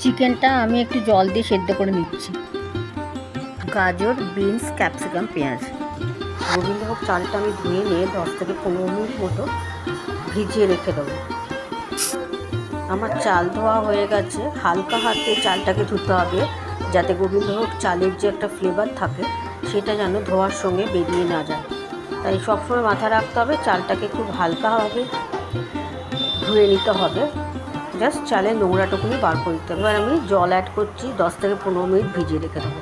চিকেনটা আমি একটু জল দিয়ে সেদ্ধ করে নিচ্ছি। গাজর, বিনস, ক্যাপসিকাম, পেঁয়াজ। গোবিন্দভোগ চালটা আমি ধুয়ে নিয়ে 10 থেকে 15 মিনিট মতো ভিজিয়ে রেখে দেবো। আমার চাল ধোয়া হয়ে গেছে। হালকা হাতে চালটাকে ধুতে হবে, যাতে গোবিন্দভোগ চালের যে একটা ফ্লেভার থাকে সেটা যেন ধোয়ার সঙ্গে বেরিয়ে না যায়। তাই সবসময় মাথায় রাখতে হবে চালটাকে খুব হালকাভাবে ধুয়ে নিতে হবে। জাস্ট চালের নোংরাটুকুনি বার করে দিতে হবে। এবার আমি জল অ্যাড করছি, 10 থেকে 15 মিনিট ভিজিয়ে রেখে দেবো।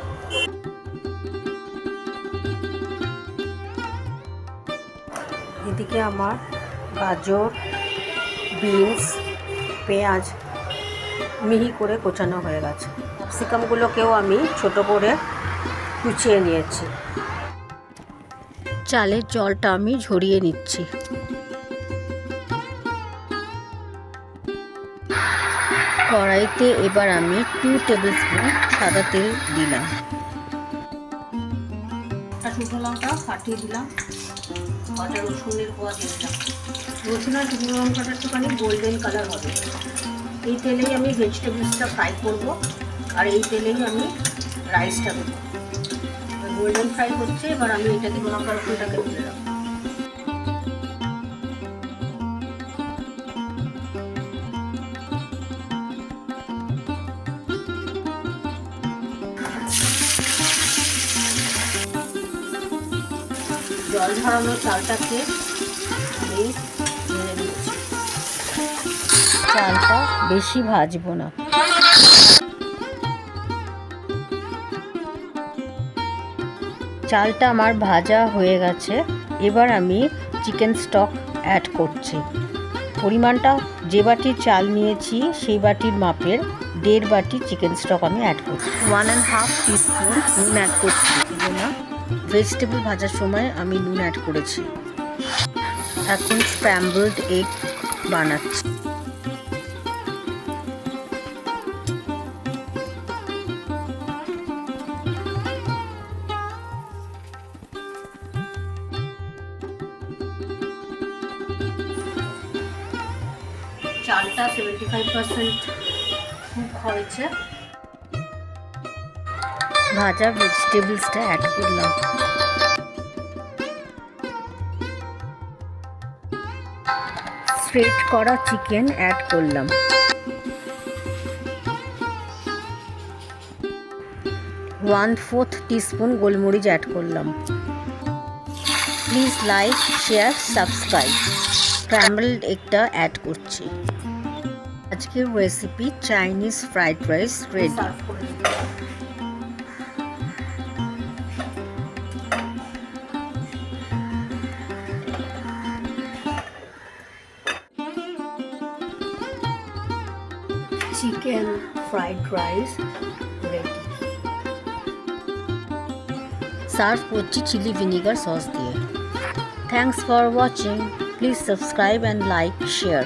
এদিকে আমার গাজর, বিনস, পেঁয়াজ মিহি করে কোচানো হয়ে গেছে। ক্যাপসিকামগুলোকেও আমি ছোট করে কুচিয়ে নিয়েছি। চালের জলটা আমি ঝরিয়ে নিচ্ছি। কড়াইতে এবার আমি 2 টেবিল স্পুন সাদা তেল দিলাম। শুকনো লঙ্কা ফাটিয়ে দিলাম, কটা রসুনের কোয়া দিয়ে দিলাম। রসুন আর শুকনো লঙ্কাটা একটুখানি গোল্ডেন কালার হবে। এই তেলেই আমি ভেজিটেবলসটা ফ্রাই করব, আর এই তেলেই আমি রাইসটা দেবো। গোল্ডেন ফ্রাই হচ্ছে, এবার আমি এটাকে লঙ্কা রসুনটাকে তুলে দেবো। জল ঝরানো চালটাকে আমি ঢেলে দিচ্ছি। চালটা বেশি ভাজবো না। চালটা আমার ভাজা হয়ে গেছে। এবার আমি চিকেন স্টক অ্যাড করছি। পরিমাণটা যে বাটির চাল নিয়েছি সেই বাটির মাপের 1.5 বাটি চিকেন স্টক আমি অ্যাড করছি। 1.5 টিস্পুন নুন অ্যাড করছি, না ভেজিটেবল ভাজার সময় আমি নুন অ্যাড করেছি। এখন স্ক্র্যাম্বলড এগ বানাচ্ছি। চালটা 75% কুক হয়েছে। ভাজা ভেজিটেবলসটা অ্যাড করলাম। স্ট্রেট করা চিকেন অ্যাড করলাম। ওয়ান 1/4 টিস্পুন গোলমরিচ অ্যাড করলাম। Please like, share, subscribe. Scrambled এগটা অ্যাড করছি। আজকের recipe Chinese fried rice ready. Chicken fried rice ready. Serve করছি চিলি ভিনিগার সস দিয়ে। Thanks for watching. Please subscribe and like, share.